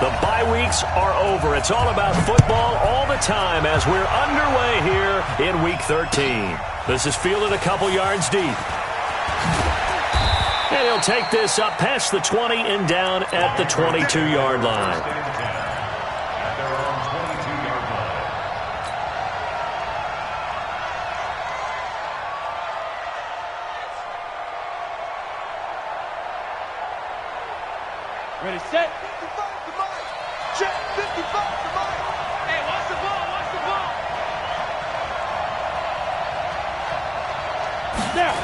The bye weeks are over. It's all about football all the time as we're underway here in Week 13. This is fielded a couple yards deep. And he'll take this up past the 20 and down at the 22-yard line. Ready, set. 55 to Mike. Check. 55 to Mike. Hey, watch the ball. Watch the ball. Now.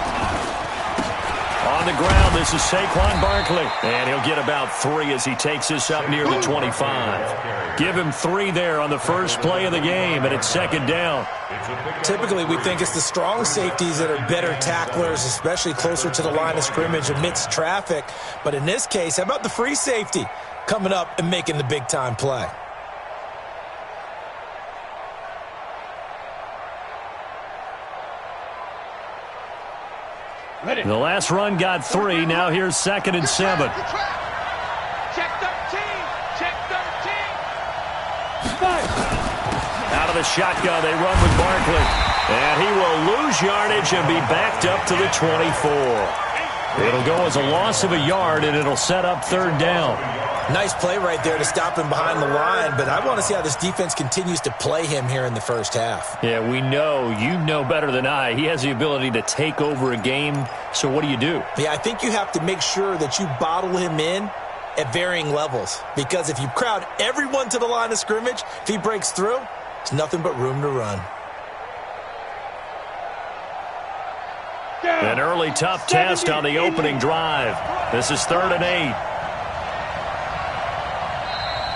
On the ground, this is Saquon Barkley. And he'll get about 3 as he takes this up near the 25. Give him 3 there on the first play of the game, and it's second down. Typically, we think it's the strong safeties that are better tacklers, especially closer to the line of scrimmage amidst traffic. But in this case, how about the free safety coming up and making the big-time play? Ready. The last run got 3. Now here's 2nd and 7. Check 13. Check 13. 5. Out of the shotgun, they run with Barkley. And he will lose yardage and be backed up to the 24. It'll go as a loss of a yard, and it'll set up 3rd down. Nice play right there to stop him behind the line, but I want to see how this defense continues to play him here in the first half. Yeah, we know. You know better than I. He has the ability to take over a game, so what do you do? Yeah, I think you have to make sure that you bottle him in at varying levels, because if you crowd everyone to the line of scrimmage, if he breaks through, there's nothing but room to run. An early tough test on the opening drive. This is 3rd and 8.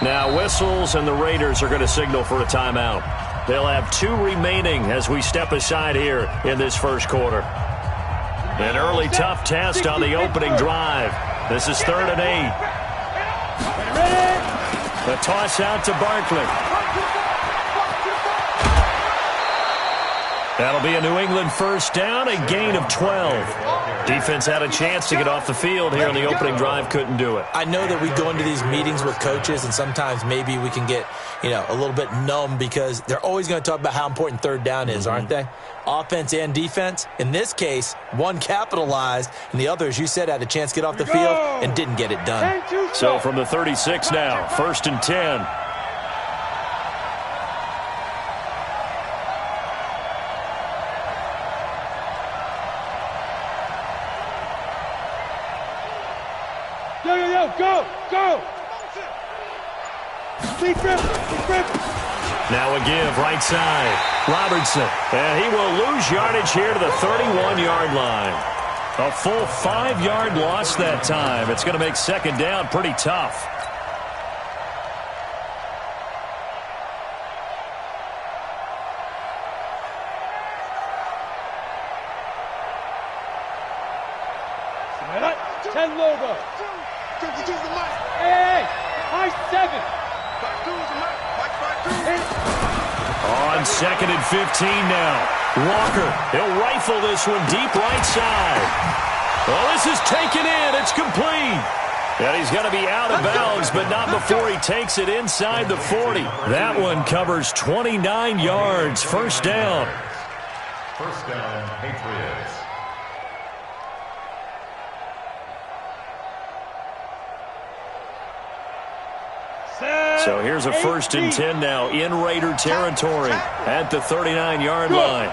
Now whistles, and the Raiders are going to signal for a timeout. They'll have 2 remaining as we step aside here in this first quarter. An early tough test on the opening drive. This is 3rd and 8. The toss out to Barkley. That'll be a New England first down, a gain of 12. Defense had a chance to get off the field here in the opening drive, couldn't do it. I know that we go into these meetings with coaches, and sometimes maybe we can get, a little bit numb because they're always going to talk about how important 3rd down is, aren't they? Offense and defense. In this case, one capitalized, and the other, as you said, had a chance to get off the field and didn't get it done. So from the 36 now, 1st and 10. Go! Now a give, right side. Robertson. And he will lose yardage here to the 31-yard line. A full 5-yard loss that time. It's going to make 2nd down pretty tough. Logo. Hey, high 7. On 2nd and 15 now. Walker, he'll rifle this one deep right side. Well, this is taken in. It's complete. And he's going to be out of bounds, but not before he takes it inside the 40. That one covers 29 yards. First down. First down, Patriots. So here's a 1st and 10 now in Raider territory at the 39-yard line.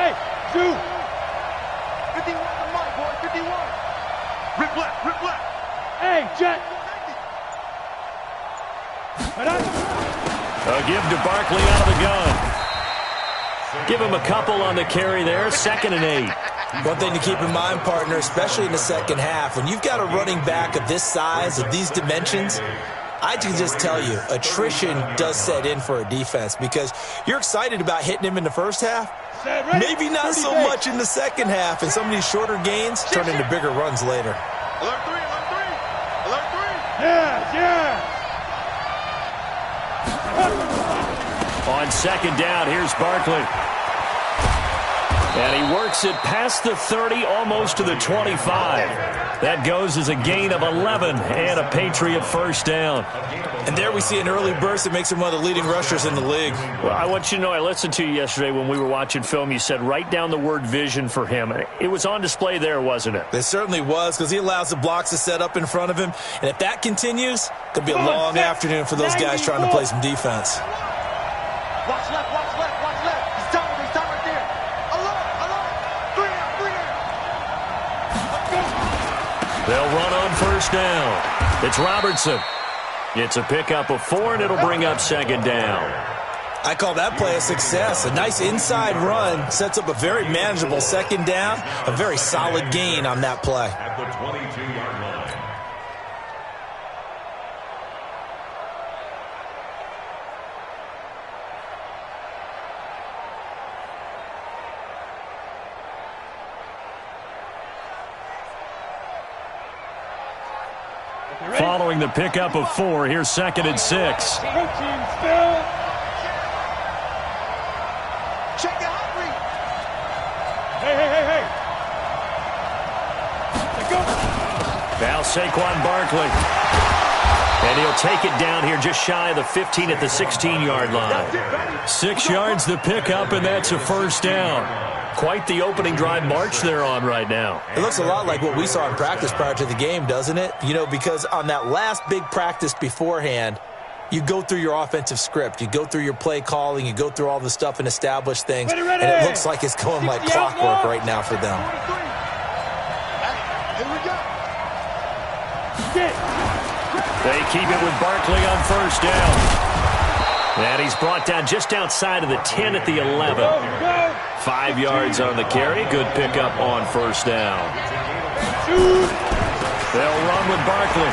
Hey, 2. 51 to Mike, boy, 51. Rip left. Hey, Jet. A give to Barkley out of the gun. Give him a couple on the carry there, 2nd and 8. One thing to keep in mind, partner, especially in the second half, when you've got a running back of this size, of these dimensions, I can just tell you, attrition does set in for a defense because you're excited about hitting him in the first half. Maybe not so much in the second half, and some of these shorter gains turn into bigger runs later. Alert 3. Yeah. On 2nd down, here's Barkley. And he works it past the 30, almost to the 25. That goes as a gain of 11 and a Patriot first down. And there we see an early burst that makes him one of the leading rushers in the league. Well, I want you to know, I listened to you yesterday when we were watching film. You said write down the word vision for him. It was on display there, wasn't it? It certainly was, because he allows the blocks to set up in front of him. And if that continues, it'll be a long afternoon for those guys trying to play some defense. Watch left, watch left, watch left. He's time right there. Alert. 3 out. They'll run on first down. It's Robertson. It's a pickup of 4, and it'll bring up second down. I call that play a success. A nice inside run sets up a very manageable second down. A very solid gain on that play. At the 22-yard line. Following the pickup of 4, here's 2nd and 6. Check it out, Reed. Hey. Let's go. Now Saquon Barkley. And he'll take it down here just shy of the 15 at the 16-yard line. 6 yards the pickup, and that's a first down. Quite the opening drive march they're on right now. It looks a lot like what we saw in practice prior to the game, doesn't it? You know, because on that last big practice beforehand, you go through your offensive script. You go through your play calling. You go through all the stuff and establish things. Ready. And it looks like it's going like clockwork right now for them. Here we go. They keep it with Barkley on first down. And he's brought down just outside of the 10 at the 11. 5 yards on the carry. Good pickup on first down. They'll run with Barkley.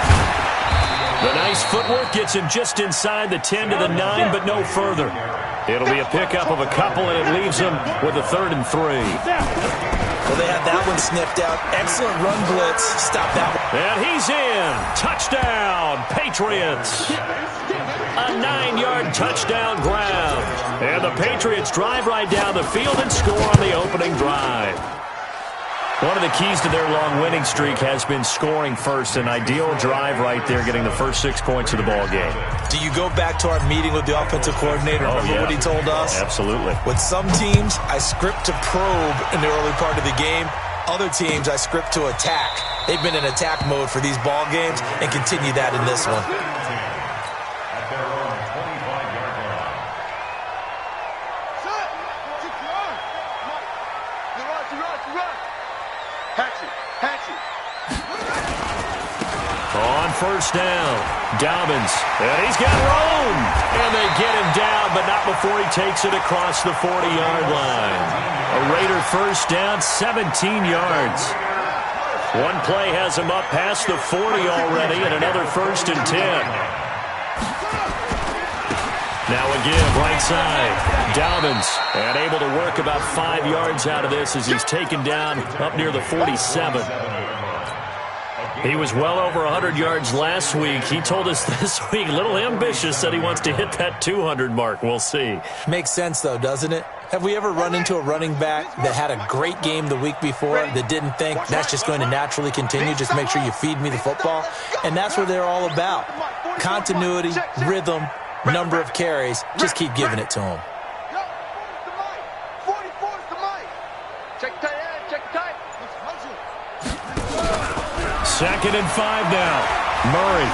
The nice footwork gets him just inside the 10 to the 9, but no further. It'll be a pickup of a couple, and it leaves him with a 3rd and 3. Well, they had that one sniffed out. Excellent run blitz. Stop that one. And he's in. Touchdown, Patriots. A 9-yard touchdown ground. And the Patriots drive right down the field and score on the opening drive. One of the keys to their long winning streak has been scoring first. An ideal drive right there, getting the first 6 points of the ball game. Do you go back to our meeting with the offensive coordinator? Remember what he told us? Absolutely. With some teams, I script to probe in the early part of the game. Other teams, I script to attack. They've been in attack mode for these ball games and continue that in this one. At their own 25-yard line. Set. You run. Hatchet. On first down, Dobbins. And he's got room. And they get him down, but not before he takes it across the 40-yard line. A Raider first down, 17 yards. One play has him up past the 40 already, and another 1st and 10. Now again, right side, Dobbins, and able to work about 5 yards out of this as he's taken down up near the 47. He was well over 100 yards last week. He told us this week, a little ambitious, said he wants to hit that 200 mark. We'll see. Makes sense, though, doesn't it? Have we ever run into a running back that had a great game the week before that didn't think that's just going to naturally continue? Just make sure you feed me the football. And that's what they're all about. Continuity, rhythm, number of carries. Just keep giving it to him. 44's the mic. Check tight end. Check tight. 2nd and 5 now. Murray.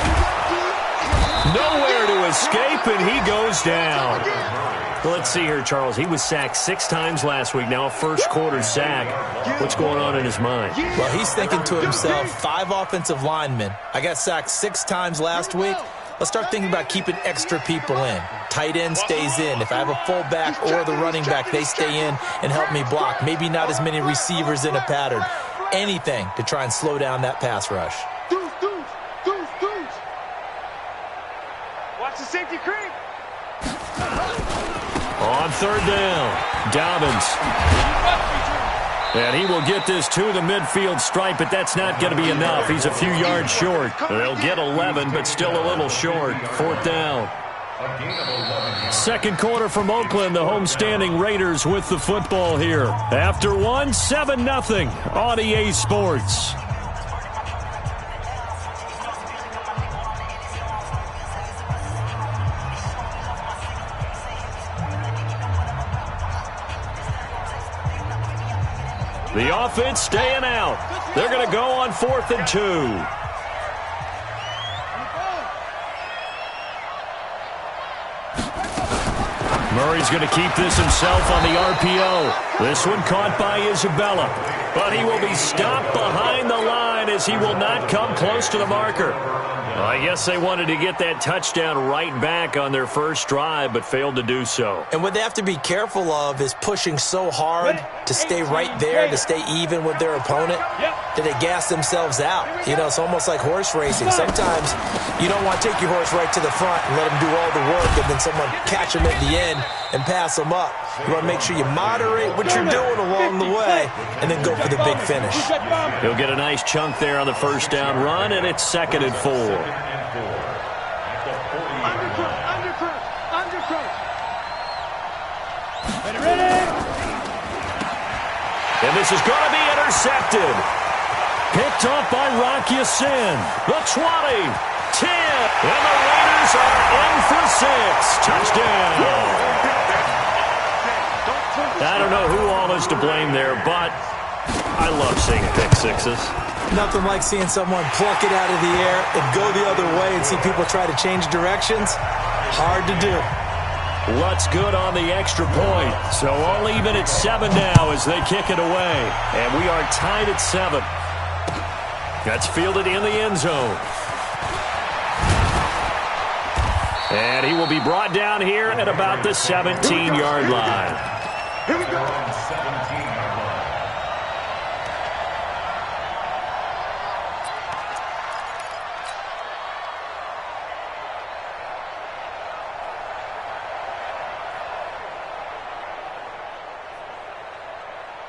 Nowhere to escape, and he goes down. Well, let's see here, Charles. He was sacked 6 times last week. Now a first-quarter sack. What's going on in his mind? Well, he's thinking to himself, 5 offensive linemen. I got sacked 6 times last week. Let's start thinking about keeping extra people in. Tight end stays in. If I have a fullback or the running back, they stay in and help me block. Maybe not as many receivers in a pattern. Anything to try and slow down that pass rush. Deuce. Watch the safety creep. On 3rd down, Dobbins. And he will get this to the midfield stripe, but that's not going to be enough. He's a few yards short. They'll get 11, but still a little short. 4th down. A gain of 11 yards. Second quarter from Oakland, the homestanding Raiders with the football here. After one, 7-0 on EA Sports. The offense staying out. They're going to go on 4th and 2. Murray's going to keep this himself on the RPO. This one caught by Isabella. But he will be stopped behind the line as he will not come close to the marker. I guess they wanted to get that touchdown right back on their first drive, but failed to do so. And what they have to be careful of is pushing so hard to stay right there, to stay even with their opponent, that they gas themselves out. You know, it's almost like horse racing. Sometimes you don't want to take your horse right to the front and let him do all the work, and then someone catch him at the end and pass him up. You want to make sure you moderate what you're doing along the way and then go for the big finish. He'll get a nice chunk there on the first down run, and it's 2nd and 4. And this is going to be intercepted. Picked off by Rock Ya-Sin. The 20, 10, and the Raiders are in for 6. Touchdown. I don't know who all is to blame there, but I love seeing pick sixes. Nothing like seeing someone pluck it out of the air and go the other way and see people try to change directions. Hard to do. Lutz good on the extra point. So all even at 7 now as they kick it away. And we are tied at 7. That's fielded in the end zone. And he will be brought down here at about the 17-yard line. Here we go. 17-yard line.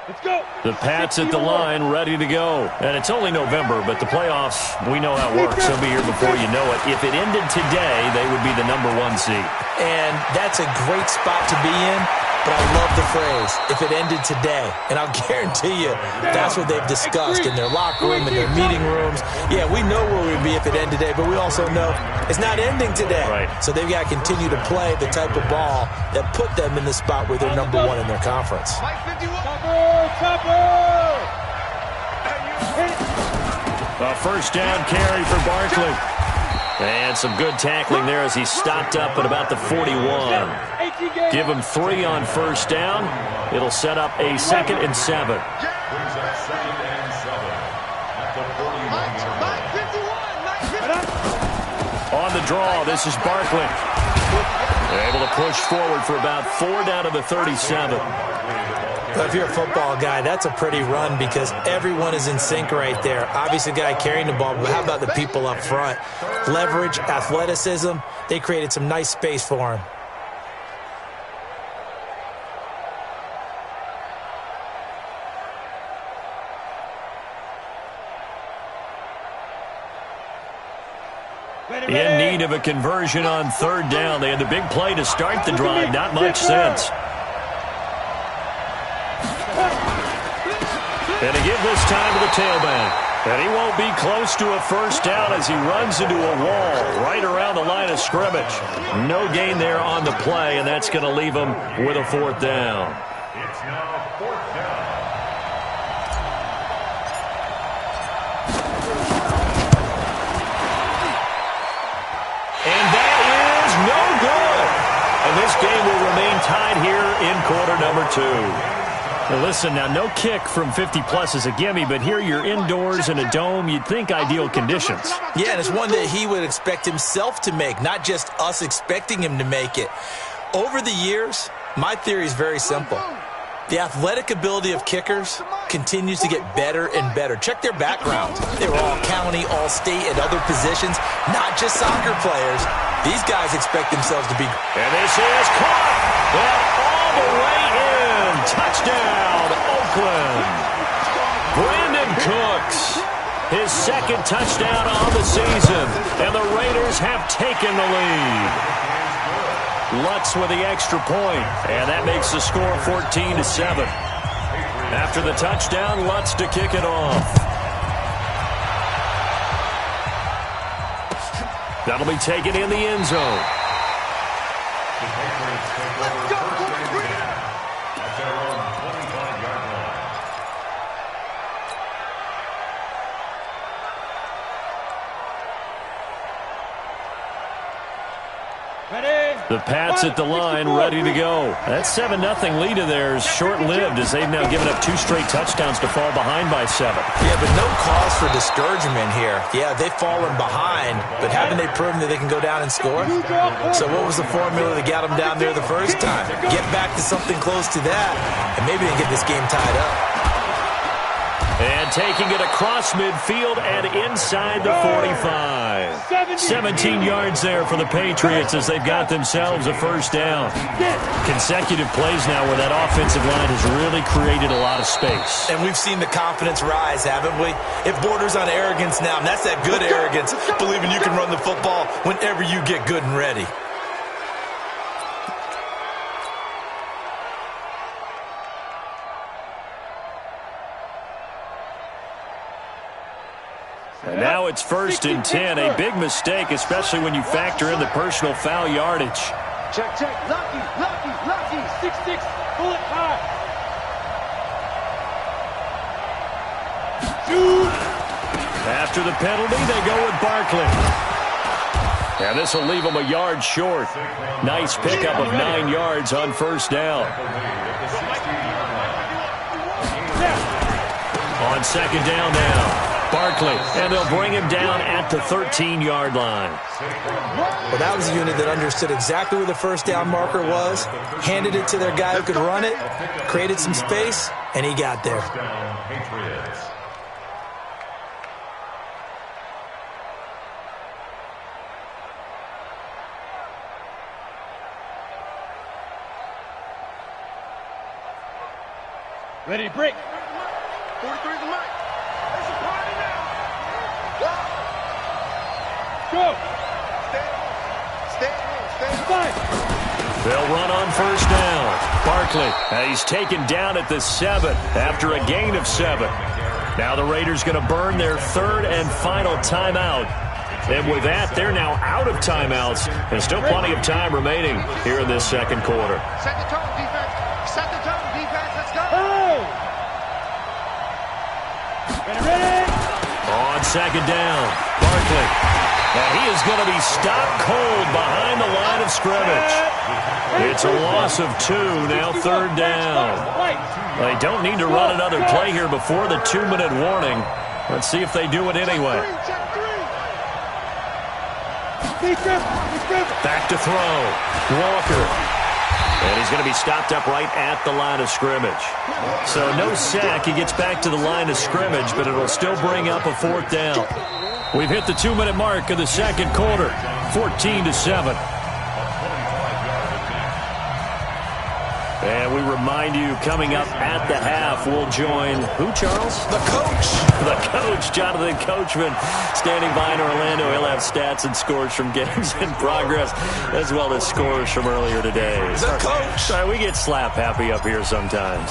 Let's go. The Pats at the line, ready to go. And it's only November, but the playoffs, we know how it works. They'll be here before you know it. If it ended today, they would be the number 1 seed. And that's a great spot to be in, but I love the phrase, if it ended today. And I'll guarantee you, that's what they've discussed in their locker room, in their meeting rooms. Yeah, we know where we'd be if it ended today, but we also know it's not ending today. Right. So they've got to continue to play the type of ball that put them in the spot where they're number 1 in their conference. A first down carry for Barkley. And some good tackling there as he stopped up at about the 41. Give him 3 on first down. It'll set up a 2nd and 7. Brings up 2nd and 7 at the 41-yard line. On the draw, this is Barkley. Able to push forward for about 4 down to the 37. But if you're a football guy, that's a pretty run because everyone is in sync right there. Obviously, the guy carrying the ball, but how about the people up front? Leverage, athleticism, they created some nice space for him. In need of a conversion on 3rd down. They had the big play to start the drive. Not much sense. And to give this time to the tailback. And he won't be close to a first down as he runs into a wall right around the line of scrimmage. No gain there on the play, and that's going to leave him with a 4th down. It's now 4th down. And that is no good. And this game will remain tied here in quarter number 2. Now listen, now no kick from 50-plus is a gimme, but here you're indoors in a dome. You'd think ideal conditions. Yeah, and it's one that he would expect himself to make, not just us expecting him to make it. Over the years, my theory is very simple. The athletic ability of kickers continues to get better and better. Check their backgrounds. They were all county, all state, at other positions, not just soccer players. These guys expect themselves to be. And this is caught. And all the way in. Touchdown, Oakland. Brandon Cooks. His 2nd touchdown on the season. And the Raiders have taken the lead. Lutz with the extra point, and that makes the score 14-7. After the touchdown, Lutz to kick it off. That'll be taken in the end zone. Let's go, at their own 25-yard line. The Pats at the line, ready to go. That 7-0 lead of theirs short-lived as they've now given up 2 straight touchdowns to fall behind by 7. Yeah, but no cause for discouragement here. Yeah, they've fallen behind, but haven't they proven that they can go down and score? So what was the formula that got them down there the first time? Get back to something close to that, and maybe they can get this game tied up. And taking it across midfield and inside the 45. 17 yards there for the Patriots as they've got themselves a first down. Consecutive plays now where that offensive line has really created a lot of space. And we've seen the confidence rise, haven't we? It borders on arrogance now, and that's that good arrogance, believing you can run the football whenever you get good and ready. And now it's 1st and 10. A big mistake, especially when you factor in the personal foul yardage. Check, check. Lucky. 6-6. Pull it high. Shoot. After the penalty, they go with Barkley. And this will leave them a yard short. Nice pickup of 9 yards on first down. On second down now. Barkley, and they'll bring him down at the 13-yard line. Well, that was a unit that understood exactly where the first down marker was, handed it to their guy who could run it, created some space, and he got there. Ready to break. 43 is the mic. It's a party now. Go. Stay home. They'll run on first down. Barkley, he's taken down at the 7 after a gain of 7. Now the Raiders going to burn their 3rd and final timeout. And with that, they're now out of timeouts. And still plenty of time remaining here in this second quarter. Set the tone, defense. Set the tone, defense. Let's go. Oh. Ready. On second down, Barkley. And he is going to be stopped cold behind the line of scrimmage. It's a loss of 2, now 3rd down. They don't need to run another play here before the 2-minute warning. Let's see if they do it anyway. Back to throw. Walker. And he's going to be stopped up right at the line of scrimmage. So no sack. He gets back to the line of scrimmage, but it'll still bring up a 4th down. We've hit the 2-minute mark of the second quarter. 14-7. And we remind you, coming up at the half, we'll join who, Charles? The coach. The coach, Jonathan Coachman, standing by in Orlando. He'll have stats and scores from games in progress, as well as scores from earlier today. The coach. Sorry, we get slap happy up here sometimes.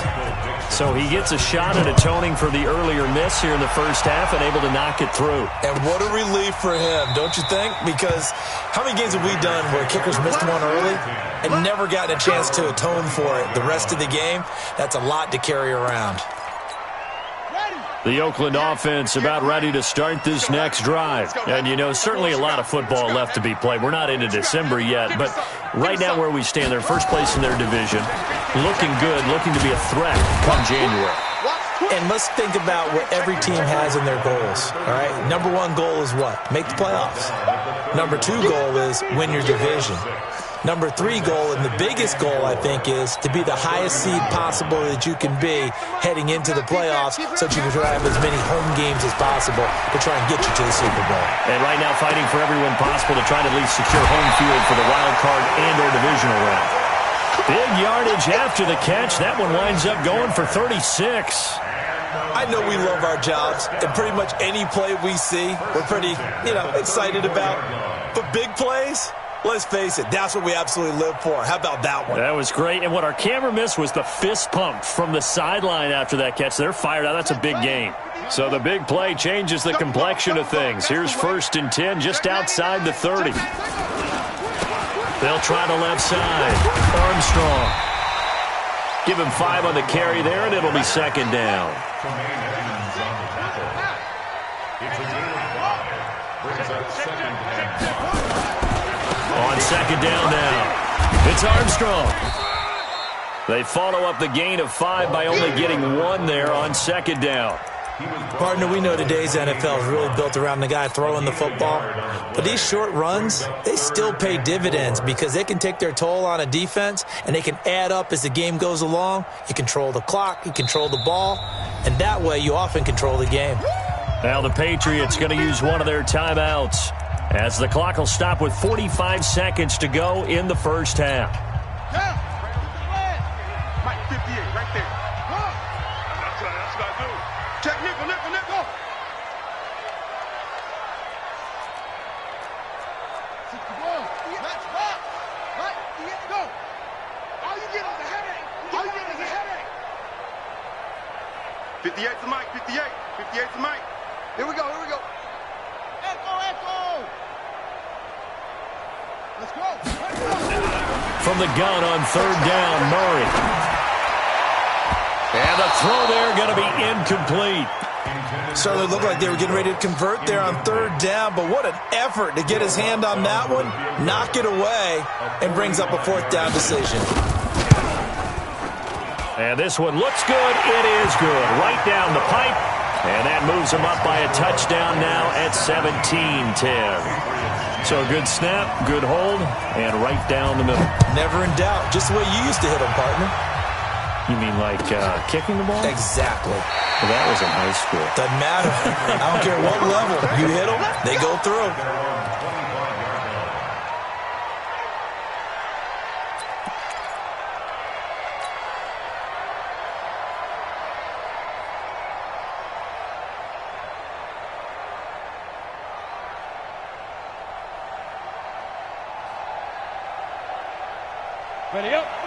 So he gets a shot at atoning for the earlier miss here in the first half and able to knock it through. And what a relief for him, don't you think? Because how many games have we done where kickers missed one early and never gotten a chance to atone for it the rest of the game? That's a lot to carry around. The Oakland offense about ready to start this next drive. And, you know, certainly a lot of football left to be played. We're not into December yet, but right now where we stand, they're first place in their division. Looking good, looking to be a threat come January. And let's think about what every team has in their goals, all right? Number 1 goal is what? Make the playoffs. Number 2 goal is win your division. Number 3 goal, and the biggest goal, I think, is to be the highest seed possible that you can be heading into the playoffs so that you can have as many home games as possible to try and get you to the Super Bowl. And right now fighting for everyone possible to try to at least secure home field for the wild card and or divisional round. Big yardage after the catch. That one winds up going for 36. I know we love our jobs, and pretty much any play we see, we're pretty, excited about. But big plays, Let's face it, that's what we absolutely live for. How about that one? That was great. And what our camera missed was the fist pump from the sideline after that catch. They're fired out. That's a big game. So the big play changes the complexion of things. Here's 1st and 10 just outside the 30. They'll try the left side. Armstrong. Give him 5 on the carry there, and it'll be 2nd down. On 2nd down now, it's Armstrong. They follow up the gain of 5 by only getting 1 there on 2nd down. Partner, we know today's NFL is really built around the guy throwing the football. But these short runs, they still pay dividends because they can take their toll on a defense and they can add up as the game goes along. You control the clock, you control the ball, and that way you often control the game. Now the Patriots going to use one of their timeouts as the clock will stop with 45 seconds to go in the first half. Mike, 58, right there. That's what I do. Check nickel. 61. Let's rock. Right, go. All you get is a headache. 58 to Mike, 58. 58 to Mike. Here we go. Echo. Let's go. From the gun on 3rd down, Murray. And the throw there going to be incomplete. Certainly looked like they were getting ready to convert there on 3rd down, but what an effort to get his hand on that one, knock it away, and brings up a 4th down decision. And this one looks good. It is good. Right down the pipe. And that moves him up by a touchdown now at 17-10. So a good snap, good hold, and right down the middle. Never in doubt. Just the way you used to hit them, partner. You mean like kicking the ball? Exactly. Well, that was in high school. Doesn't matter. I don't care what level. You hit them, they go through.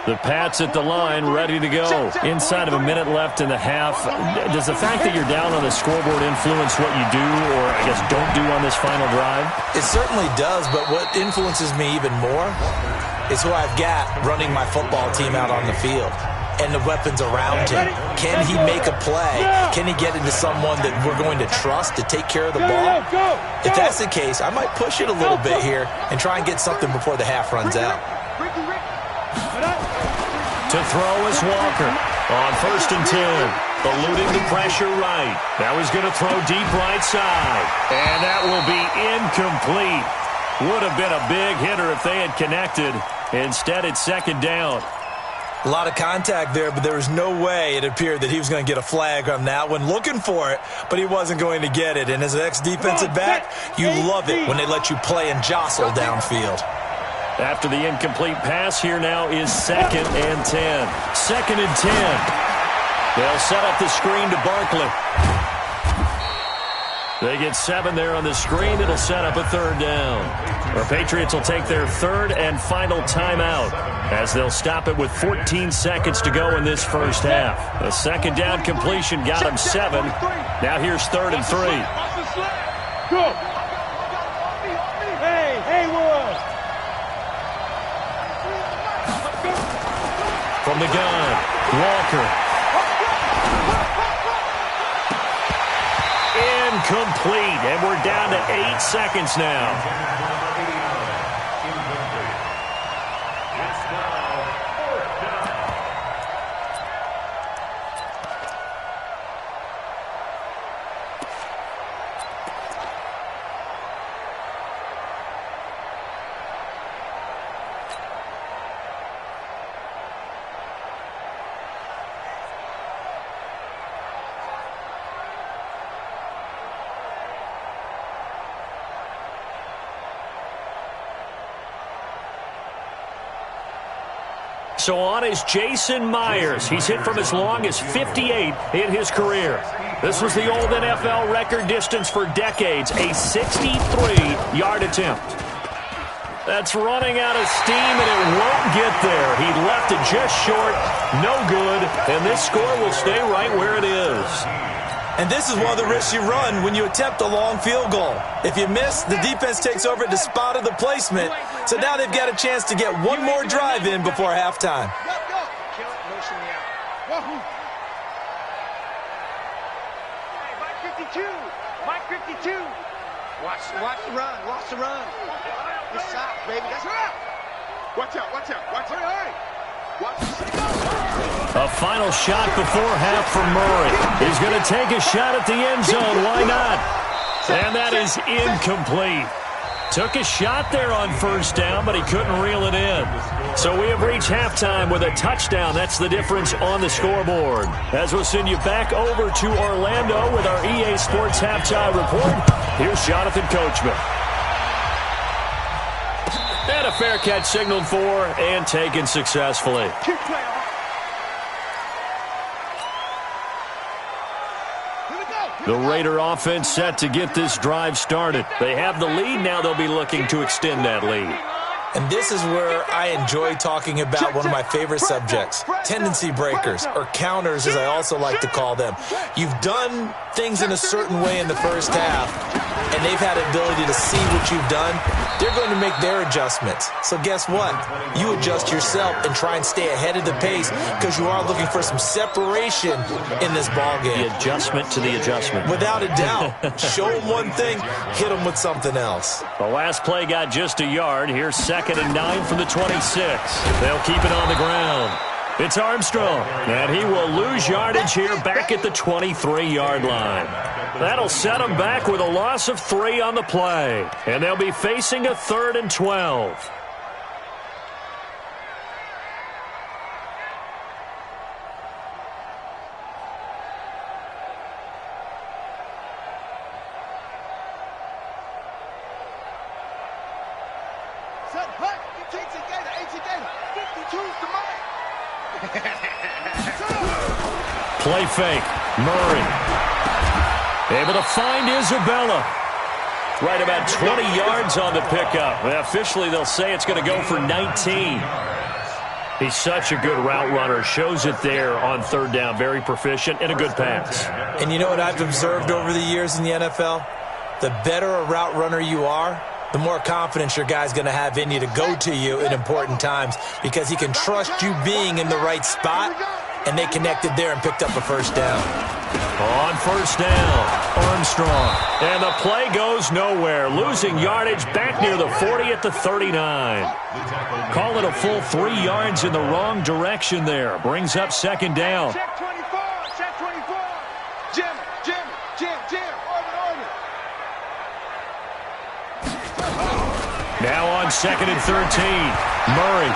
The Pats at the line, ready to go. Inside of a minute left in the half. Does the fact that you're down on the scoreboard influence what you do, or I guess don't do on this final drive? It certainly does, but what influences me even more is who I've got running my football team out on the field and the weapons around him. Can he make a play? Can he get into someone that we're going to trust to take care of the ball? If that's the case, I might push it a little bit here and try and get something before the half runs out. To throw is Walker on 1st and 10. Eluding the pressure right. Now he's going to throw deep right side. And that will be incomplete. Would have been a big hitter if they had connected. Instead, it's 2nd down. A lot of contact there, but there was no way it appeared that he was going to get a flag on that one. Looking for it, but he wasn't going to get it. And as an ex-defensive back, you love it when they let you play and jostle downfield. After the incomplete pass, here now is 2nd and 10. 2nd and 10. They'll set up the screen to Barkley. They get 7 there on the screen. It'll set up a 3rd down. Our Patriots will take their 3rd and final timeout as they'll stop it with 14 seconds to go in this first half. The 2nd down completion got him 7. Now here's 3rd and 3. Go. Hey, Wood. From the gun, Walker. Incomplete, and we're down to 8 seconds now. So on is Jason Myers. He's hit from as long as 58 in his career. This was the old NFL record distance for decades, a 63-yard attempt. That's running out of steam, and it won't get there. He left it just short, no good, and this score will stay right where it is. And this is one of the risks you run when you attempt a long field goal. If you miss, the defense takes over at the spot of the placement, so now they've got a chance to get one more drive in before halftime. Kill it, motion me out. Wahoo! Hey, Mike 52! Mike 52! Watch the run, watch the run. This side, baby, that's right. Watch out, watch out, watch out. Hurry! Watch the A final shot before half for Murray. He's going to take a shot at the end zone. Why not? And that is incomplete. Took a shot there on first down, but he couldn't reel it in. So we have reached halftime with a touchdown. That's the difference on the scoreboard. As we'll send you back over to Orlando with our EA Sports Halftime Report, here's Jonathan Coachman. And a fair catch signaled for and taken successfully. keep playing. The Raider offense set to get this drive started. They have the lead. Now they'll be looking to extend that lead. And this is where I enjoy talking about one of my favorite subjects, tendency breakers, or counters as I also like to call them. You've done things in a certain way in the first half, and they've had the ability to see what you've done. They're going to make their adjustments. So guess what? You adjust yourself and try and stay ahead of the pace because you are looking for some separation in this ballgame. The adjustment to the adjustment. Without a doubt. Show them one thing, hit them with something else. The last play got just a yard. Here's 2nd and 9 from the 26. They'll keep it on the ground. It's Armstrong, and he will lose yardage here back at the 23-yard line. That'll set them back with a loss of 3 on the play, and they'll be facing a 3rd and 12. Set, hut, 18's Gator, 18 Gator, 52's the mic. Play fake. Murray. Able to find Isabella. Right about 20 yards on the pickup. Well, officially, they'll say it's going to go for 19. He's such a good route runner. Shows it there on 3rd down. Very proficient and a good pass. And you know what I've observed over the years in the NFL? The better a route runner you are, the more confidence your guy's going to have in you to go to you in important times because he can trust you being in the right spot, and they connected there and picked up a 1st down. On 1st down, Armstrong. And the play goes nowhere. Losing yardage back near the 40 at the 39. Call it a full 3 yards in the wrong direction there. Brings up 2nd down. Check 24, check 24. Jim, orbit. Now on 2nd and 13. Murray.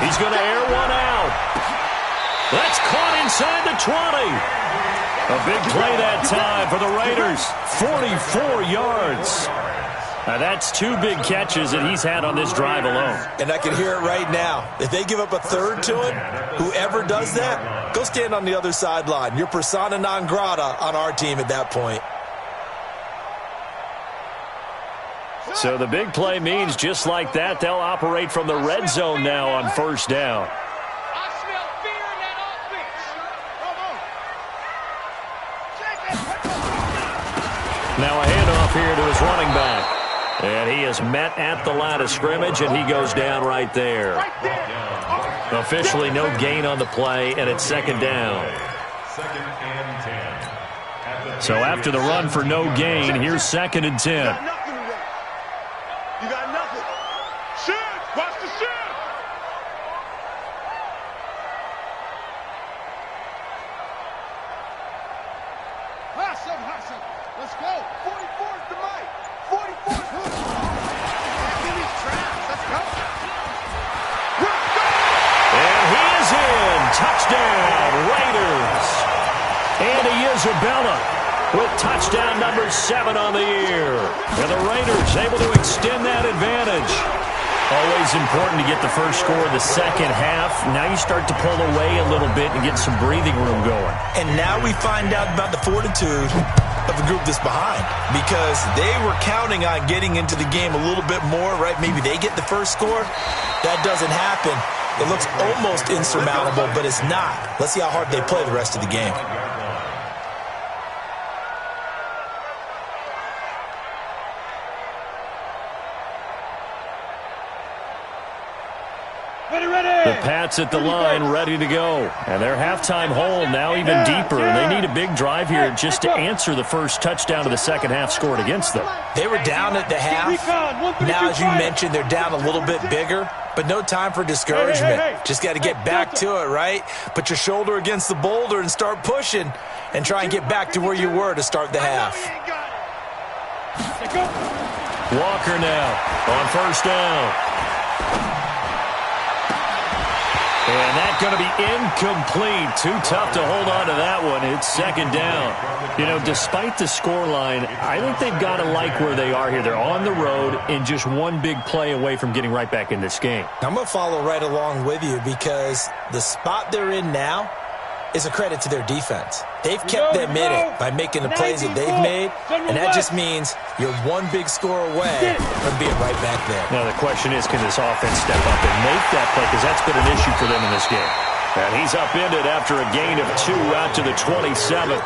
He's going to air one out. That's caught inside the 20. A big play that time for the Raiders. 44 yards. Now that's 2 big catches that he's had on this drive alone. And I can hear it right now. If they give up a 3rd to him, whoever does that, go stand on the other sideline. You're persona non grata on our team at that point. So the big play means just like that, they'll operate from the red zone now on 1st down. I smell fear in that offense. Now a handoff here to his running back. And he is met at the line of scrimmage, and he goes down right there. Officially no gain on the play, and it's 2nd down. 2nd and 10. So after the run for no gain, here's 2nd and 10. You got nothing. Shoot! Watch the shoot! Hustle. Let's go. 44 is the mic. 44 is who? Give me traps. Let's go. And he is in. Touchdown, Raiders. Andy Isabella with touchdown number 7 on the year. And the Raiders able to extend that advantage. Always important to get the first score of the second half. Now you start to pull away a little bit and get some breathing room going. And now we find out about the fortitude of a group that's behind because they were counting on getting into the game a little bit more, right? Maybe they get the first score. That doesn't happen. It looks almost insurmountable, but it's not. Let's see how hard they play the rest of the game. The Pats at the line, ready to go. And their halftime hole now even deeper. And they need a big drive here just to answer the first touchdown of the second half scored against them. They were down at the half. Now, as you mentioned, they're down a little bit bigger, but no time for discouragement. Just got to get back to it, right? Put your shoulder against the boulder and start pushing and try and get back to where you were to start the half. Walker now on first down. And that's going to be incomplete. Too tough to hold on to that one. It's second down. You know, despite the scoreline, I think they've got to like where they are here. They're on the road and just one big play away from getting right back in this game. I'm going to follow right along with you because the spot they're in now is a credit to their defense. They've kept them in it by making the plays that they've made, and that just means you're one big score away from being right back there. Now the question is, can this offense step up and make that play? Because that's been an issue for them in this game. And he's upended after a gain of 2 out to the 27.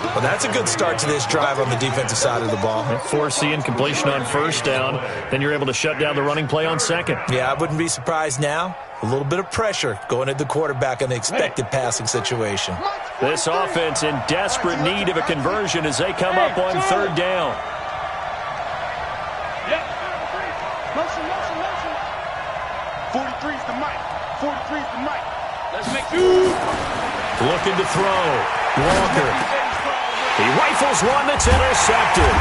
Well, that's a good start to this drive on the defensive side of the ball. Force the incompletion on first down. Then you're able to shut down the running play on second. Yeah, I wouldn't be surprised now. A little bit of pressure going at the quarterback in the expected passing situation. This offense in desperate need of a conversion as they come up on third down. Motion. 43's the mic. 43's the mic. Let's make two. Looking to throw. Walker. He rifles one that's intercepted.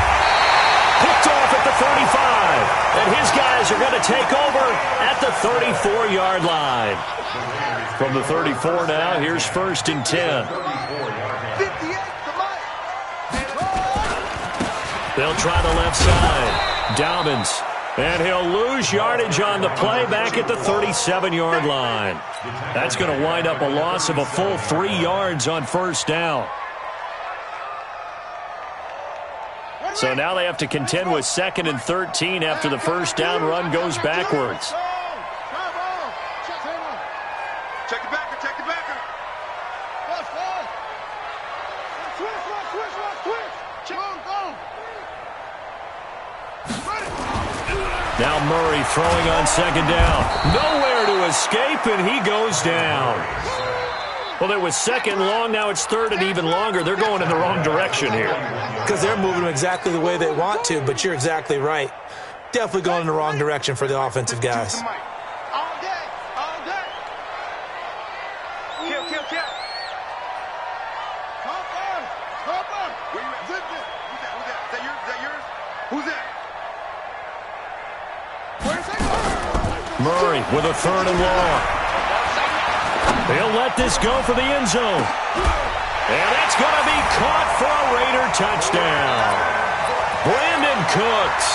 Picked off at the 35. And his guys are going to take over at the 34-yard line. From the 34 now, here's first and 10. They'll try the left side. Dobbins. And he'll lose yardage on the play back at the 37-yard line. That's going to wind up a loss of a full 3 yards on first down. So now they have to contend with second and 13 after the first down run goes backwards. Check the backer, check the backer. Now Murray throwing on second down. Nowhere to escape, and he goes down. Well, it was second long. Now it's third and even longer. They're going in the wrong direction here. Because they're moving exactly the way they want to, but you're exactly right. Definitely going in the wrong direction for the offensive guys. All day, all day. Kill. Come on. Where you at? Who's that? Is that yours? Who's that? Where's that? Murray with a third and long. They'll let this go for the end zone. And that's going to be caught for a Raider touchdown. Brandon Cooks,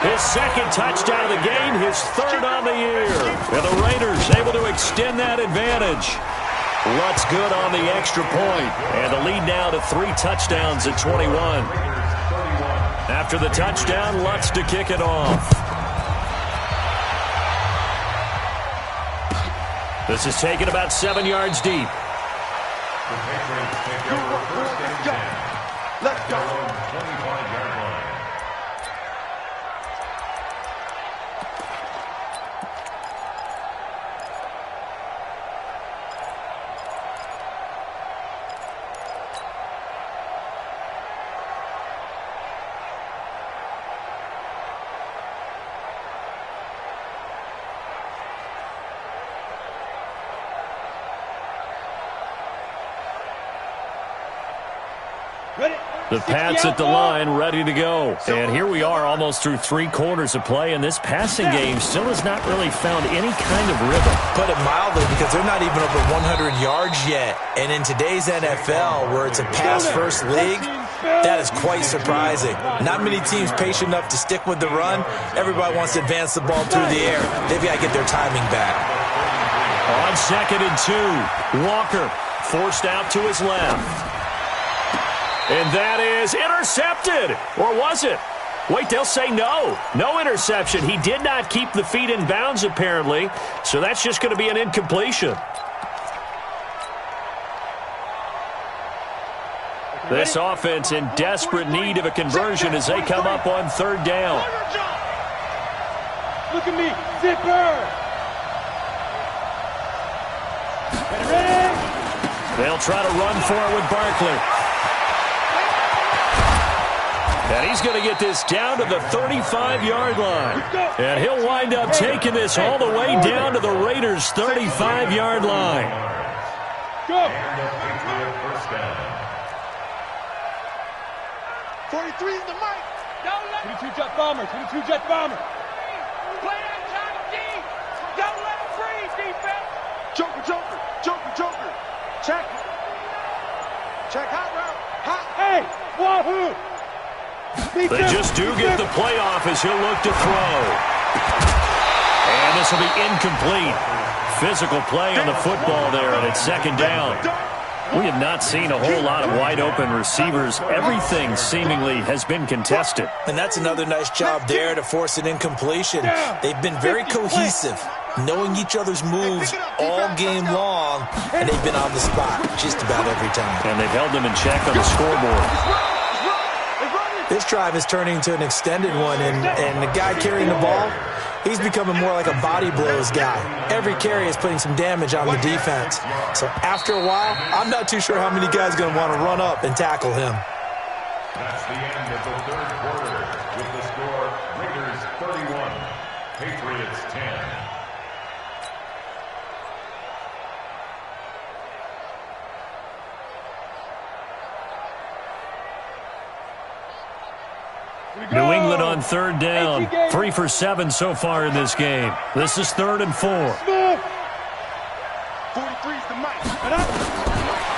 his second touchdown of the game, his third on the year. And the Raiders able to extend that advantage. Lutz good on the extra point. And the lead now to 3 touchdowns at 21. After the touchdown, Lutz to kick it off. This is taken about 7 yards deep. Let's go. 25-yard line. The Pats at the line, ready to go. And here we are almost through 3 quarters of play, and this passing game still has not really found any kind of rhythm. Put it mildly, because they're not even over 100 yards yet. And in today's NFL, where it's a pass-first league, that is quite surprising. Not many teams patient enough to stick with the run. Everybody wants to advance the ball through the air. They've got to get their timing back. On second and 2, Walker forced out to his left. And that is intercepted. Or was it? Wait, they'll say no. No interception. He did not keep the feet in bounds, apparently. So that's just going to be an incompletion. This offense in desperate need of a conversion as they come up on third down. Look at me, zipper. They'll try to run for it with Barkley. And he's going to get this down to the 35-yard line. And he'll wind up taking this all the way down to the Raiders' 35-yard line. Go. 43 is the mic. Don't let 22 jet bomber. 22 jet bomber. Play that time, D. Don't let him free, defense. Joker, Joker, Joker, Joker. Check. Check hot route. Hot. Hey, wahoo. They just do get the playoff as he'll look to throw. And this will be incomplete. Physical play on the football there, and it's second down. We have not seen a whole lot of wide-open receivers. Everything seemingly has been contested. And that's another nice job there to force an incompletion. They've been very cohesive, knowing each other's moves all game long, and they've been on the spot just about every time. And they've held them in check on the scoreboard. This drive is turning into an extended one, and the guy carrying the ball, he's becoming more like a body blows guy. Every carry is putting some damage on the defense. So after a while, I'm not too sure how many guys are going to want to run up and tackle him. That's the end of the third quarter with the score Raiders 31, Patriots 10. New England on third down. 3 for 7 so far in this game. This is 3rd and 4. 43 is the mic.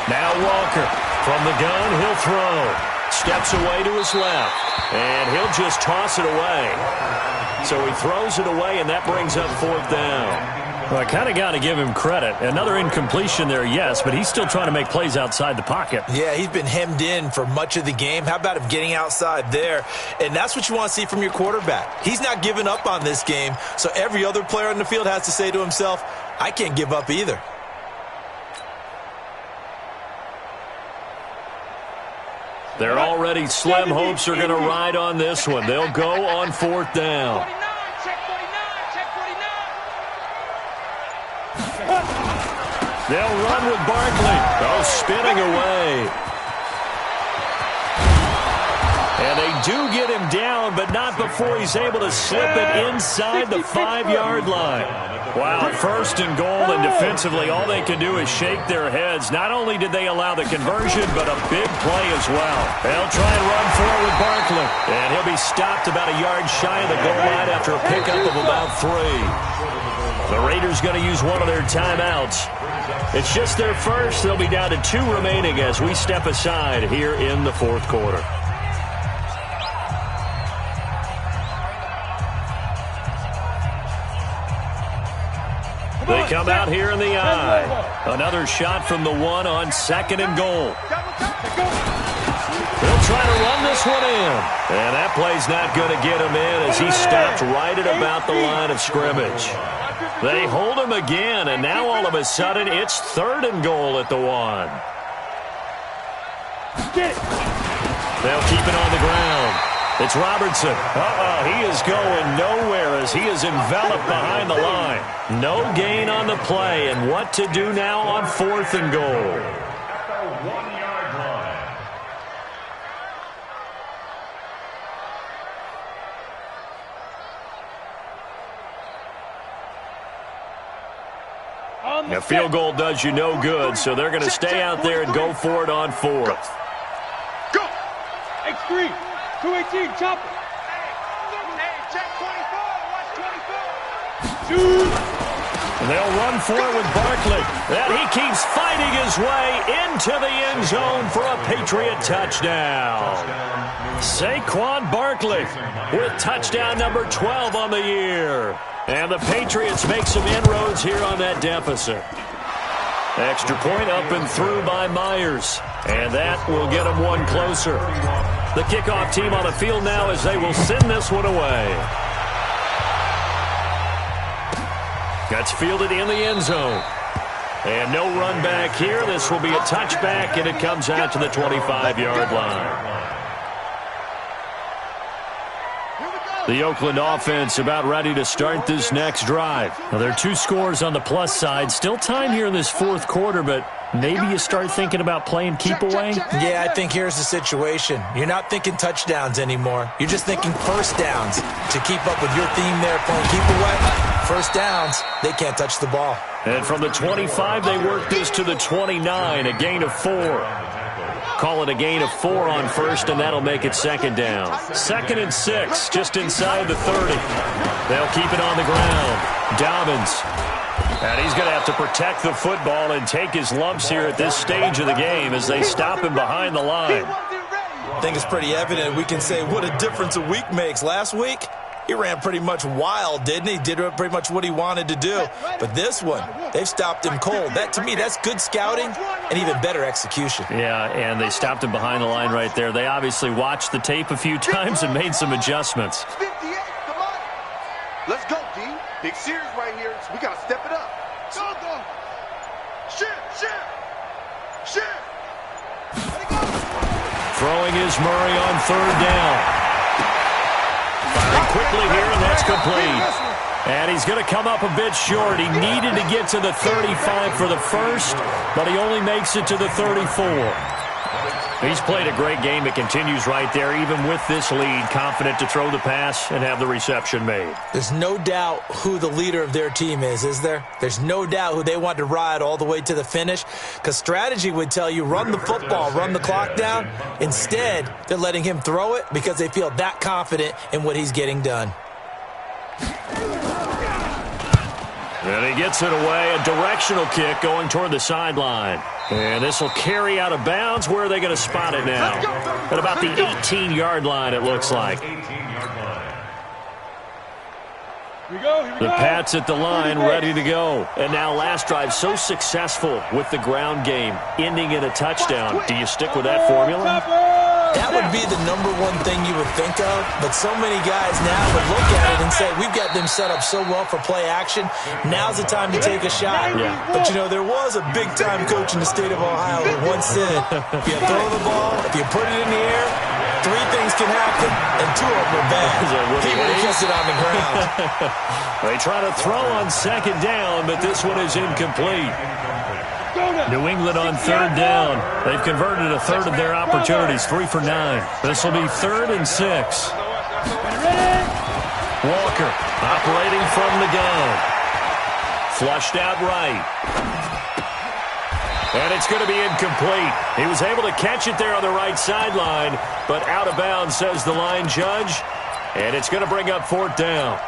Now Walker from the gun. He'll throw. Steps away to his left. And he'll just toss it away. So he throws it away, and that brings up 4th down. Well, I kind of got to give him credit. Another incompletion there, yes, but he's still trying to make plays outside the pocket. Yeah, he's been hemmed in for much of the game. How about him getting outside there? And that's what you want to see from your quarterback. He's not giving up on this game, so every other player on the field has to say to himself, I can't give up either. They're already slim hopes are going to ride on this one. They'll go on 4th down. They'll run with Barkley. Oh, spinning away. And they do get him down, but not before he's able to slip it inside the 5-yard line. Wow, 1st and goal, and defensively all they can do is shake their heads. Not only did they allow the conversion, but a big play as well. They'll try and run forward with Barkley. And he'll be stopped about a yard shy of the goal line after a pickup of about 3. The Raiders going to use one of their timeouts. It's just their first. They'll be down to 2 remaining as we step aside here in the 4th quarter. They come out here in the eye. Another shot from the 1 on 2nd and goal. They'll try to run this one in. And that play's not going to get him in as he stopped right at about the line of scrimmage. They hold him again, and now all of a sudden it's 3rd and goal at the 1. They'll keep it on the ground. It's Robertson. He is going nowhere as he is enveloped behind the line. No gain on the play, and what to do now on 4th and goal. At the 1-yard line. A field goal does you no good, so they're going to stay out there and go for it on 4th. Go. X3, 218, chop it. Hey, check 24. Watch 24. Shoot. They'll run for it with Barkley. And he keeps fighting his way into the end zone for a Patriot touchdown. Saquon Barkley with touchdown number 12 on the year. And the Patriots make some inroads here on that deficit. Extra point up and through by Myers. And that will get them one closer. The kickoff team on the field now as they will send this one away. That's fielded in the end zone. And no run back here. This will be a touchback, and it comes out to the 25-yard line. The Oakland offense about ready to start this next drive. Now, there are 2 scores on the plus side. Still time here in this fourth quarter, but maybe you start thinking about playing keep away? Yeah, I think here's the situation. You're not thinking touchdowns anymore. You're just thinking first downs. To keep up with your theme there, playing keep away, first downs, they can't touch the ball. And from the 25, they work this to the 29, a gain of 4. Call it a gain of 4 on first, and that'll make it second down. 2nd and 6, just inside the 30. They'll keep it on the ground. Dobbins. And he's going to have to protect the football and take his lumps here at this stage of the game as they stop him behind the line. I think it's pretty evident. We can say what a difference a week makes. Last week, he ran pretty much wild, didn't he? Did pretty much what he wanted to do. But this one, they've stopped him cold. That, to me, that's good scouting and even better execution. Yeah, and they stopped him behind the line right there. They obviously watched the tape a few times and made some adjustments. 58, come on. Let's go, D. Big series right here. So we got to step it up. Go, go. Shift. Throwing is Murray on 3rd down. Firing quickly here, and that's complete. And he's going to come up a bit short. He needed to get to the 35 for the first, but he only makes it to the 34. He's played a great game. It continues right there, even with this lead, confident to throw the pass and have the reception made. There's no doubt who the leader of their team is there? There's no doubt who they want to ride all the way to the finish, because strategy would tell you run the football, run the clock down. Instead, they're letting him throw it because they feel that confident in what he's getting done. And he gets it away, a directional kick going toward the sideline. And this will carry out of bounds. Where are they going to spot it now? At about the 18-yard line, it looks like. The Pats at the line, ready to go. And now last drive so successful with the ground game, ending in a touchdown. Do you stick with that formula? That would be the number one thing you would think of, but so many guys now would look at it and say, we've got them set up so well for play action, now's the time to take a shot. Yeah. But, you know, there was a big-time coach in the state of Ohio who once said, if you throw the ball, if you put it in the air, 3 things can happen, and 2 of them are bad. He would have kept it on the ground. They try to throw on 2nd down, but this one is incomplete. New England on 3rd down. They've converted a third of their opportunities, 3 for 9. This will be 3rd and 6. Walker operating from the gun. Flushed out right. And it's going to be incomplete. He was able to catch it there on the right sideline, but out of bounds, says the line judge. And it's going to bring up 4th down.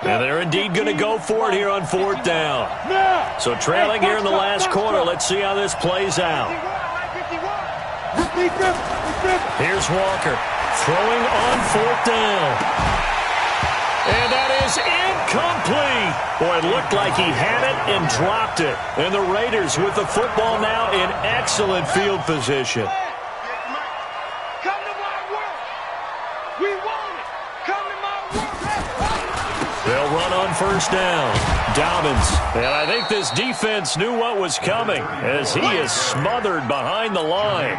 And they're indeed going to go for it here on 4th down. So trailing here in the last quarter. Let's see how this plays out. Here's Walker throwing on 4th down. And that is incomplete. Boy, it looked like he had it and dropped it. And the Raiders with the football now in excellent field position. Come to my world. We want it. Come to my world. They'll run on 1st down. Dobbins. And I think this defense knew what was coming as he is smothered behind the line.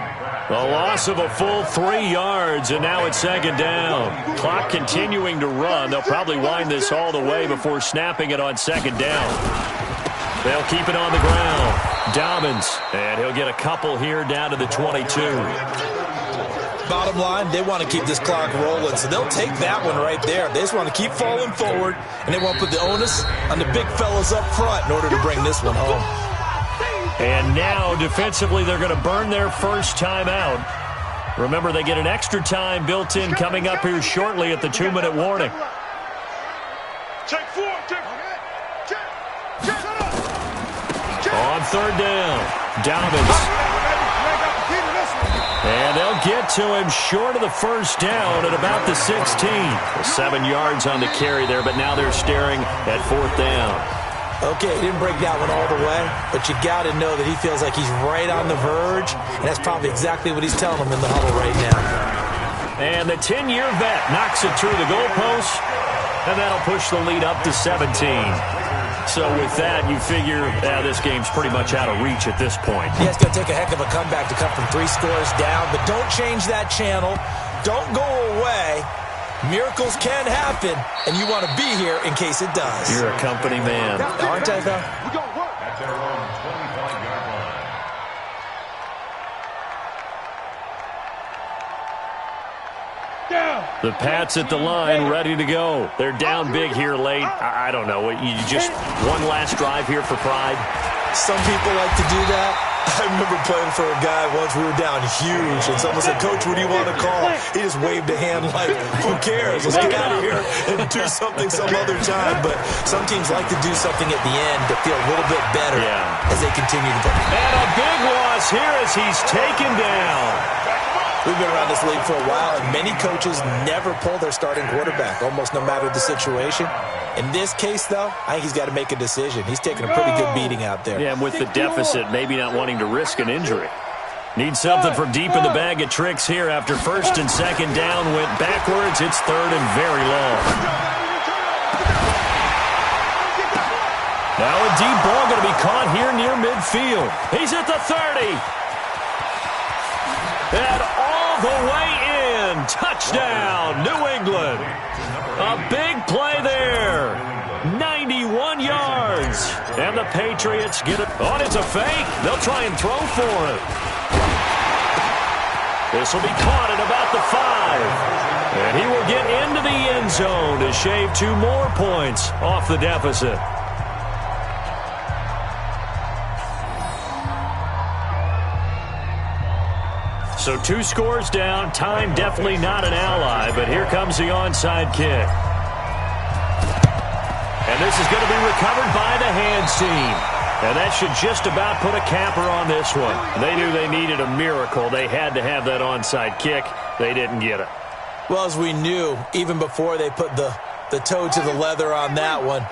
The loss of a full 3 yards, and now it's 2nd down. Clock continuing to run. They'll probably wind this all the way before snapping it on 2nd down. They'll keep it on the ground. Dobbins. And he'll get a couple here down to the 22. Bottom line, they want to keep this clock rolling, so they'll take that one right there. They just want to keep falling forward, and they want to put the onus on the big fellas up front in order to bring this one home. And now, defensively, they're going to burn their first time out. Remember, they get an extra time built in coming up here shortly at the 2-minute warning. Take 4. On 3rd down, Dobbins. And they'll get to him short of the first down at about the 16. 7 yards on the carry there, but now they're staring at 4th down. Okay, he didn't break that one all the way, but you got to know that he feels like he's right on the verge, and that's probably exactly what he's telling them in the huddle right now. And the 10-year vet knocks it through the goalpost, and that'll push the lead up to 17. So with that, you figure this game's pretty much out of reach at this point. Yeah, it's going to take a heck of a comeback to come from 3 scores down, but don't change that channel. Don't go away. Miracles can happen, and you want to be here in case it does. You're a company man. Aren't I, though? We're going to work. At their own 25-yard line. Down. The Pats at the line, ready to go. They're down big here late. I don't know. You just one last drive here for pride? Some people like to do that. I remember playing for a guy once. We were down huge, and someone said, "Coach, what do you want to call?" He just waved a hand like, "Who cares? Let's get out of here and do something some other time." But some teams like to do something at the end to feel a little bit better as they continue to play. And a big loss here as he's taken down. We've been around this league for a while, and many coaches never pull their starting quarterback, almost no matter the situation. In this case, though, I think he's got to make a decision. He's taking a pretty good beating out there. Yeah, and with the deficit, maybe not wanting to risk an injury. Needs something from deep in the bag of tricks here after 1st and 2nd down. Went backwards. It's 3rd and very long. Now a deep ball going to be caught here near midfield. He's at the 30. And all the way in. Touchdown, New England. A big play there. 91 yards. And the Patriots get it. Oh, it's a fake. They'll try and throw for it. This will be caught at about the 5. And he will get into the end zone to shave 2 more points off the deficit. So 2 scores down. Time definitely not an ally, but here comes the onside kick. And this is going to be recovered by the hands team. And that should just about put a capper on this one. They knew they needed a miracle. They had to have that onside kick. They didn't get it. Well, as we knew, even before they put the toe to the leather on that one,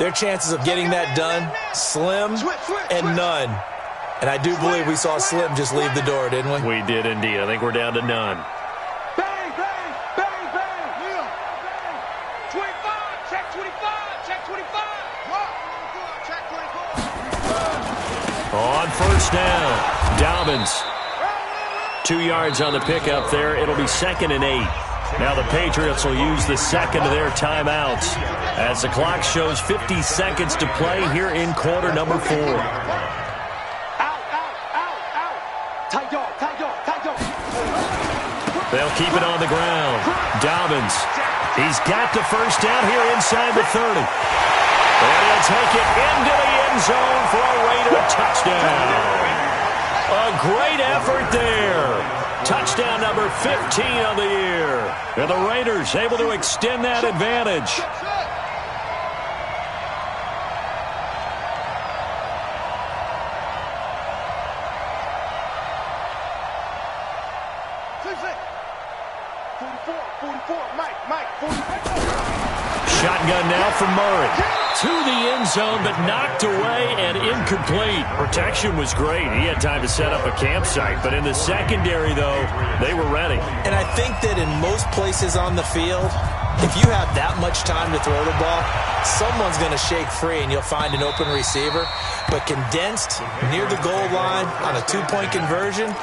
their chances of getting that done, slim and none. And I do believe we saw Slim just leave the door, didn't we? We did indeed. I think we're down to none. Bang, bang, bang, bang. Yeah. 25, check 25, check 25. Check 24. On 1st down, Dobbins. 2 yards on the pickup there. It'll be 2nd and 8. Now the Patriots will use the 2nd of their timeouts as the clock shows 50 seconds to play here in quarter number 4. They'll keep it on the ground. Dobbins. He's got the 1st down here inside the 30. And he'll take it into the end zone for a Raider touchdown. A great effort there. Touchdown number 15 of the year. And the Raiders able to extend that advantage. Shotgun now from Murray. To the end zone, but knocked away and incomplete. Protection was great. He had time to set up a campsite. But in the secondary, though, they were ready. And I think that in most places on the field, if you have that much time to throw the ball, someone's going to shake free and you'll find an open receiver. But condensed near the goal line on a 2-point conversion,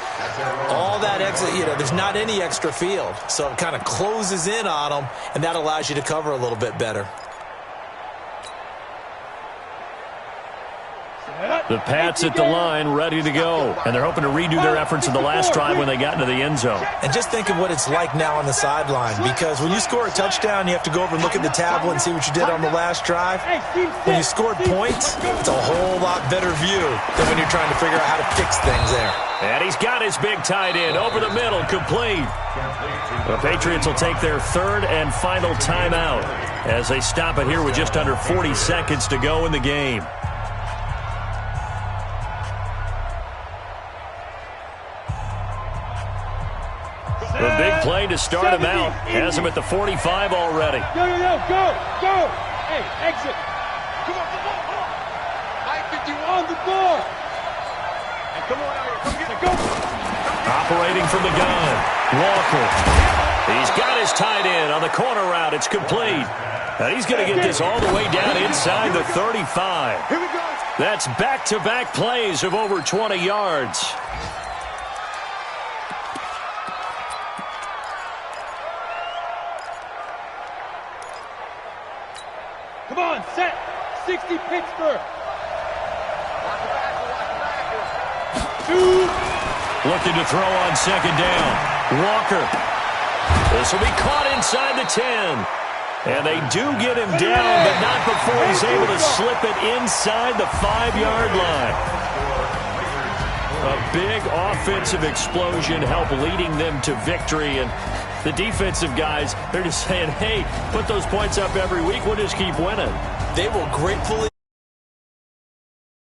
all that extra, there's not any extra field. So it kind of closes in on them, and that allows you to cover a little bit better. The Pats at the line, ready to go. And they're hoping to redo their efforts in the last drive when they got into the end zone. And just think of what it's like now on the sideline, because when you score a touchdown, you have to go over and look at the tablet and see what you did on the last drive. When you scored points, it's a whole lot better view than when you're trying to figure out how to fix things there. And he's got his big tight end over the middle, complete. The Patriots will take their 3rd and final timeout as they stop it here with just under 40 seconds to go in the game. big play to start him out. Has him at the 45 already. Yo, go! Hey, exit! Come on! Mike 51 On the floor! And come on out here, come get it, Go! Operating from the gun. Walker. He's got his tight end on the corner route. It's complete. And he's going to get this all the way down inside the 35. Here we go. That's back-to-back plays of over 20 yards. Come on, set! 60 Pittsburgh! Watch the back. Two! Looking to throw on second down. Walker. This will be caught inside the 10. And they do get him down, but not before he's able to slip it inside the 5-yard line. A big offensive explosion helped leading them to victory. And the defensive guys, they're just saying, hey, put those points up every week. We'll just keep winning. They will gratefully